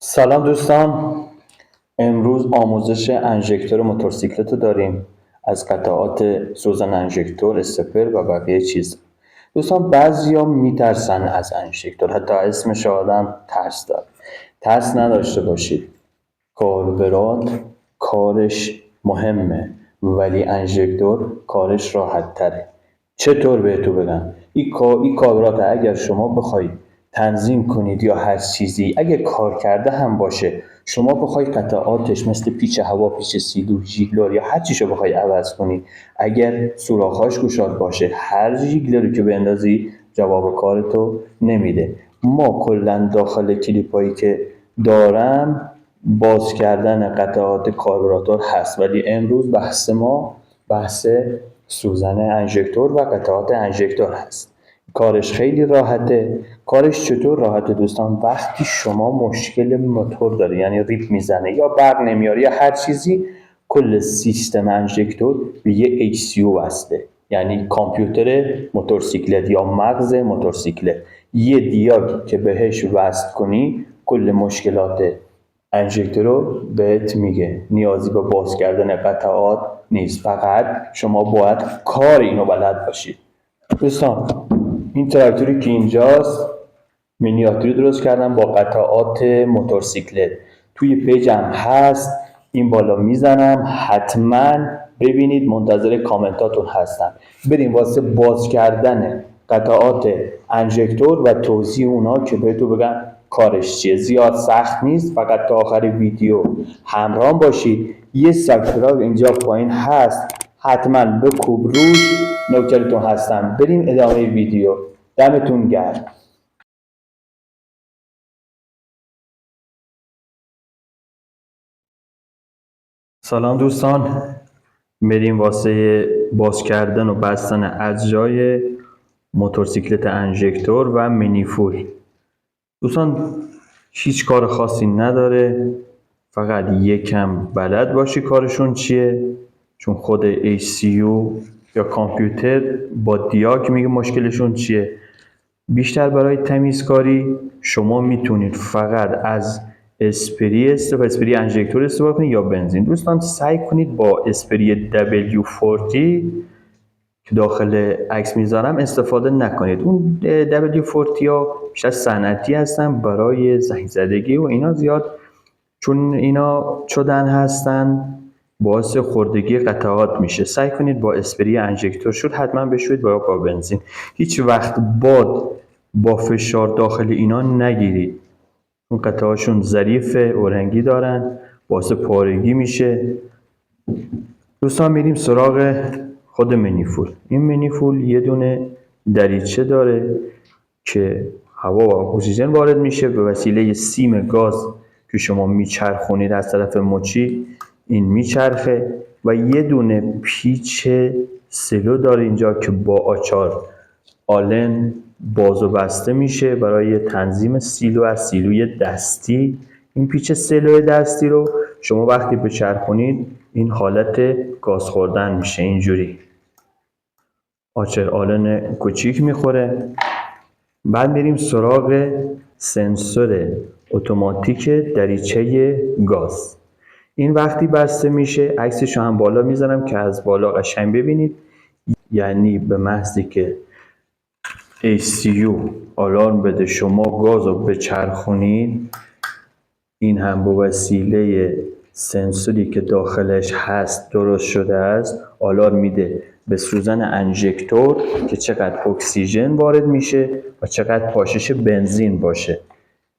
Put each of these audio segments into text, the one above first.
سلام دوستان. امروز آموزش انژکتور موتورسیکلت رو داریم از قطعات سوزن انژکتور، استپر و بقیه چیز. دوستان بعضیا میترسن از انژکتور، حتی اسمش آدم ترس داره. ترس نداشته باشید. کاربرات کارش مهمه ولی انژکتور کارش راحت تره. چطور بهتون بگم؟ این کاربرات اگر شما بخواید تنظیم کنید یا هر چیزی، اگه کار کرده هم باشه، شما بخواید قطعاتش مثل پیچ هوا، پیچ سیلو، ژیگلر یا هر چیشو بخواید عوض کنید، اگر سوراخ‌هاش گشاد باشه، هر ژیگلری که بندازی جواب کارتو نمیده. ما کلا داخل کلیپایی که دارم باز کردن قطعات کاربراتور هست، ولی امروز بحث ما بحث سوزن انژکتور و قطعات انژکتور هست. کارش خیلی راحته. کارش چطور راحته دوستان؟ وقتی شما مشکل موتور داری، یعنی ریپ میزنه یا برق نمیاره یا هر چیزی، کل سیستم انژکتور به یه HCU وصله، یعنی کامپیوتر موتورسیکلت یا مغز موتورسیکلت. یه دیاگ که بهش وصل کنی کل مشکلات انژکتور رو بهت میگه. نیازی به باز کردن قطعات نیست، فقط شما باید کار اینو بلد باشید. دوستان این تراکتوری که اینجاست مینیاتوری درست کردم با قطعات موتورسیکلت، توی پیجم هست، این بالا میزنم، حتما ببینید، منتظر کامنتاتون هستم. بریم واسه باز کردن قطعات انژکتور و توضیح اونا که بهتون بگم کارش چیه. زیاد سخت نیست، فقط تا آخر ویدیو همراه باشید. یه سابسکرایب اینجا پایین هست، حتما بکوب روش، نوکرتون هستم. بریم ادامه ویدیو. دمتون گرم. سلام دوستان، بریم واسه باز کردن و بستن اجزای موتورسیکلت انژکتور و منیفول. دوستان هیچ کار خاصی نداره، فقط یکم بلد باشی کارشون چیه، چون خود HCU یا کامپیوتر با دیاگ میگه مشکلشون چیه. بیشتر برای تمیزکاری شما میتونید فقط از اسپری انژکتور استفاده کنید یا بنزین. دوستان سعی کنید با اسپری W40 که داخل عکس میذارم استفاده نکنید. اون W40 ها بیشتر صنعتی هستن، برای زنگ زدگی و اینا زیاد، چون اینا چدن هستن باعث خوردگی قطعات میشه. سعی کنید با اسپری انژکتور شد حتما بشوید با بنزین. هیچ وقت باد با فشار داخل اینا نگیرید، اون قطعهاشون ظریفه، اورنگی دارن، باعث پارگی میشه. دوستان میریم سراغ خود منیفول. این منیفول یه دونه دریچه داره که هوا و اکسیژن وارد میشه به وسیله سیم گاز که شما میچرخونید از طرف مچی، این میچرخه و یه دونه پیچ سلو داره اینجا که با آچار آلن باز و بسته میشه برای تنظیم سیلو از سیلوی دستی. این پیچ سلو دستی رو شما وقتی بچرخونید این حالت گاز خوردن میشه، اینجوری آچر آلن کوچیک میخوره. بعد میریم سراغ سنسور اتوماتیک دریچه گاز. این وقتی بسته میشه، عکسش هم بالا میذارم که از بالا قشنگ ببینید، یعنی به محضی که HCU آلارم بده شما گاز رو بچرخونید، این هم به وسیله سنسوری که داخلش هست درست شده است، آلارم میده به سوزن انژکتور که چقدر اکسیژن وارد میشه و چقدر پاشش بنزین باشه.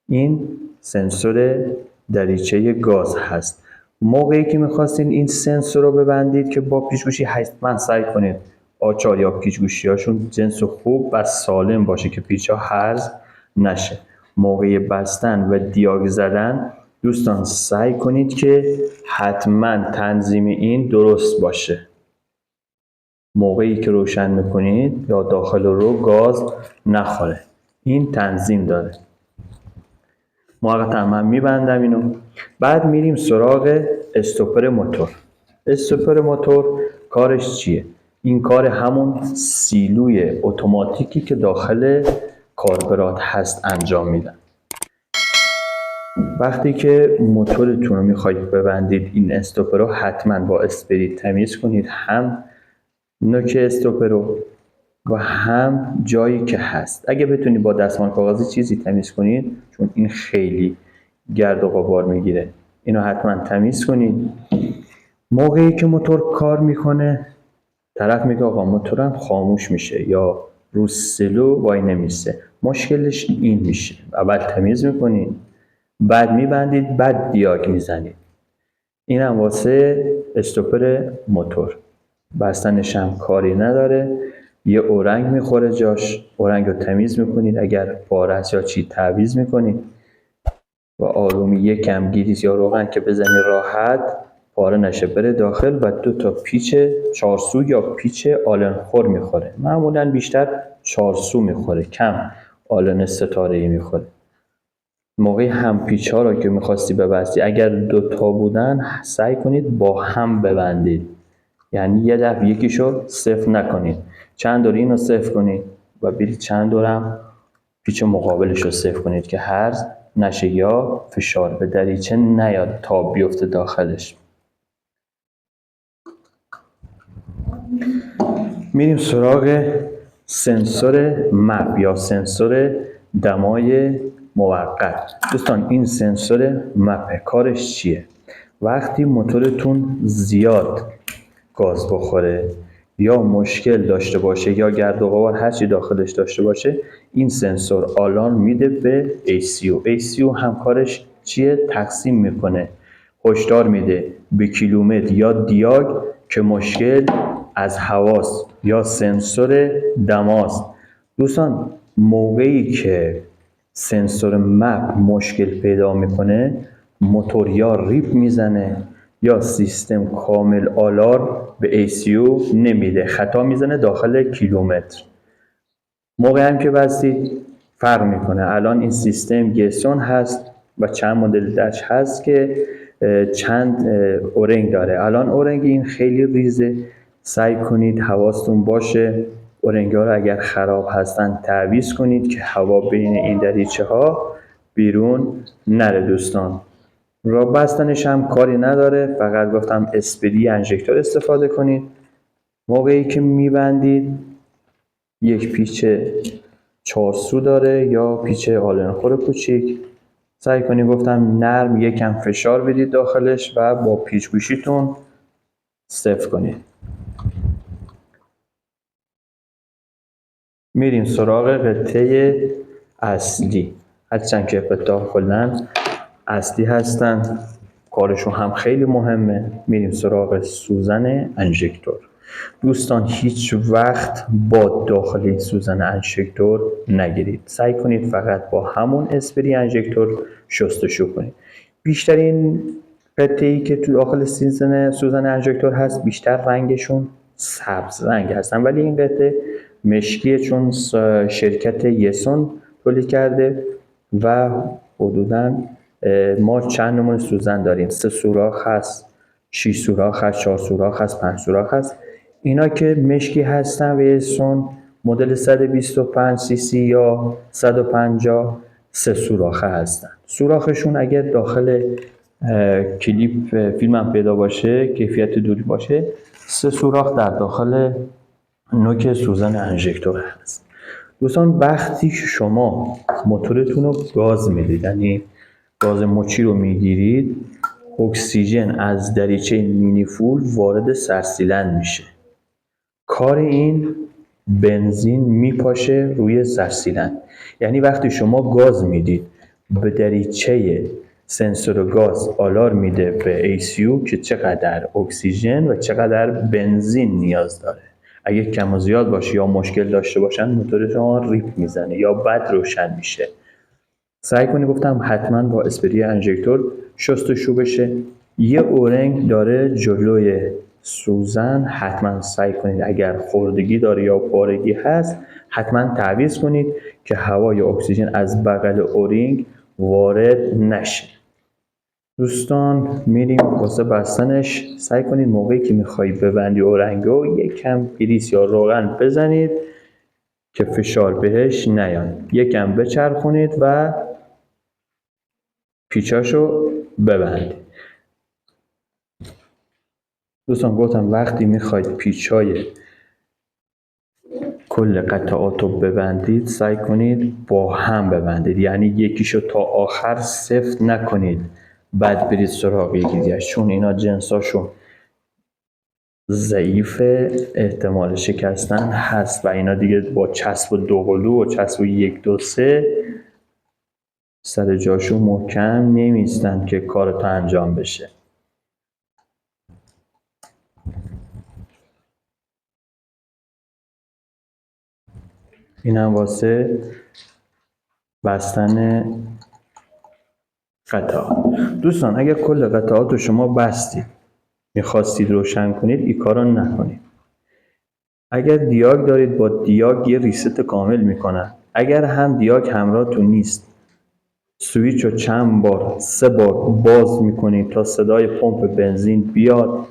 این سنسور دریچه گاز هست. موقعی که میخواستین این سنسور رو ببندید که با پیچ‌گوشی، حتما سعی کنید آچار یا پیچ‌گوشی هاشون جنس خوب و سالم باشه که پیچ ها هرز نشه. موقع بستن و دیاگ زدن دوستان سعی کنید که حتما تنظیم این درست باشه. موقعی که روشن میکنید یا داخل رو گاز نخوره. این تنظیم داره. موقتا من میبندم اینو. بعد میریم سراغ استوپر موتور. استوپر موتور کارش چیه؟ این کار همون سیلوی اتوماتیکی که داخل کاربرات هست انجام میدن. وقتی که موتورتون رو میخواید ببندید این استوپر رو حتما با اسپری تمیز کنید، هم نوک استوپر رو و هم جایی که هست. اگه بتونی با دستمال کاغذی چیزی تمیز کنید، چون این خیلی گرد و غبار میگیره، اینو حتما تمیز کنید. موقعی که موتور کار میکنه طرف میگه آقا موتورم خاموش میشه یا رو سلو وای نمیسته، مشکلش این میشه. اول تمیز میکنید، بعد میبندید، بعد دیاگ میزنید. این هم واسه استوپر موتور. بستنش هم کاری نداره. یه اورنگ میخوره جاش، اورنگ رو تمیز میکنید، اگر پاره است یا چی تعویض میکنید و آرومی یکم گریس یا روغن که بزنی راحت پاره نشه بره داخل. و 2 تا پیچ 4 سو یا پیچ آلن خور میخوره، معمولا بیشتر 4 سو میخوره، کم آلن ستاره‌ای میخوره. موقع هم پیچ ها را که میخواستی ببستی، اگر 2 تا بودن سعی کنید با هم ببندید، یعنی یه دفعه یکیشو صفر نکنید، چند دور اینو صفر کنید و برید چند دورم پیچ مقابلش رو صفر کنید که هرز نشه یا فشار به دریچه نیاد تا بیفته داخلش. میریم سراغ سنسور مپ یا سنسور دمای موقت. دوستان این سنسور مپ کارش چیه؟ وقتی موتورتون زیاد گاز بخوره یا مشکل داشته باشه یا گرد و غبار هرچی داخلش داشته باشه، این سنسور آلارم میده به ACU. ACU هم کارش چیه؟ تقسیم میکنه، هشدار میده به کیلومتر یا دیاگ که مشکل از هواست یا سنسور دماست. دوستان موقعی که سنسور مپ مشکل پیدا میکنه، موتور یا ریپ میزنه یا سیستم کامل آلارم به ACU نمیده، خطا میزنه داخل کیلومتر. موقع هم که بستید فرق میکنه. الان این سیستم گسون هست و چند مدل درش هست که چند اورنگ داره. الان اورنگ این خیلی ریزه، سعی کنید حواستون باشه اورنگ ها رو اگر خراب هستن تعویض کنید که هوا بین این دریچه ها بیرون نره. دوستان راه بستنش هم کاری نداره، فقط گفتم اسپری انژکتور استفاده کنید. موقعی که میبندید یک پیچ 4 سو داره یا پیچ آلنخور کوچیک، سعی کنید گفتم نرم یکم فشار بدید داخلش و با پیچ گوشیتون صفر کنید. میریم سراغ قطعه اصلی. هرچند که قطعه کلا اصلی هستن کارشون هم خیلی مهمه. میریم سراغ سوزن انژکتور. دوستان هیچ وقت باد داخل این سوزن انژکتور نگیرید، سعی کنید فقط با همون اسپری انژکتور شستشو کنید. بیشترین قطعه‌ای که تو داخل سوزن انژکتور هست بیشتر رنگشون سبز رنگ هستن، ولی این قطعه مشکیه چون شرکت یسون تولید کرده و حدوداً ما چند نمونه سوزن داریم، 3 سوراخ هست، 6 سوراخ هست، 4 سوراخ هست، 5 سوراخ هست. اینا که مشکی هستن و یسون مدل 125 سی سی یا 150 3 سوراخه هستن. سوراخشون اگر داخل کلیپ فیلم هم پیدا باشه، کیفیت دوری باشه، 3 سوراخ در داخل نوک سوزن انژکتور هست. دوستان وقتی که شما موتورتون رو گاز میدید، یعنی گاز مچی رو میگیرید، اکسیژن از دریچه مینیفول وارد سرسیلند میشه. کار این بنزین میپاشه روی سرسیلند. یعنی وقتی شما گاز میدید به دریچه سنسور گاز آلارم میده به ACU که چقدر اکسیژن و چقدر بنزین نیاز داره. اگه کم و زیاد باشه یا مشکل داشته باشن موتور شما ریپ میزنه یا بد روشن میشه. سعی کنید گفتم حتما با اسپری انژکتور شستشو بشه. یه اورنگ داره جلوی سوزن، حتما سعی کنید اگر خوردگی داره یا پارگی هست حتما تعویض کنید که هوا یا اکسیژن از بغل اورنگ وارد نشه. دوستان میریم واسه بستنش. سعی کنید موقعی که میخوایی ببندی اورنگو یکم گریس یا روغن بزنید که فشار بهش نیاد، یکم بچرخونید و پیچاشو ببندید. دوستان گفتم وقتی میخواید پیچای کل قطعات رو ببندید سعی کنید با هم ببندید، یعنی یکیشو تا آخر سفت نکنید بعد برید سراغ یکی دیگه، چون اینا جنساشون ضعیفه، احتمال شکستن هست و اینا دیگه با چسب دوقلو و چسب 1 2 3 سر جاشون محکم نمیستن که کارتو انجام بشه. اینم واسه بستن قطعات. دوستان اگر کل قطعات رو شما بستید میخواستید روشن کنید این کارو نکنید. اگر دیاگ دارید با دیاگ یه ریست کامل میکنن. اگر هم دیاگ همراهتون نیست سویچ رو چند بار 3 بار باز میکنید تا صدای پمپ بنزین بیاد،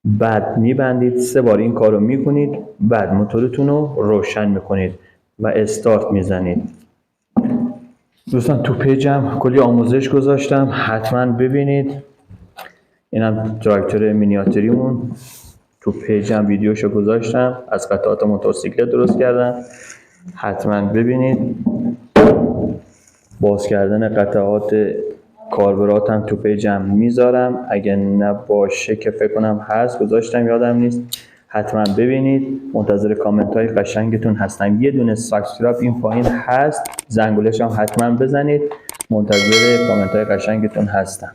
بعد میبندید 3 بار این کارو میکنید، بعد موتورتون رو روشن میکنید و استارت میزنید. دوستان تو پیجم کلی آموزش گذاشتم حتما ببینید. اینم تراکتور مینیاتوریمون تو پیجم ویدیوشو گذاشتم، از قطعات موتورسیکلت درست کردم، حتما ببینید. باز کردن قطعات کاربرات هم تو پیجم میذارم، اگه نباشه که فکر کنم هست گذاشتم یادم نیست، حتما ببینید. منتظر کامنت های قشنگتون هستم. یه دونه سابسکرایب این پایین هست، زنگولش هم حتما بزنید. منتظر کامنت های قشنگتون هستم.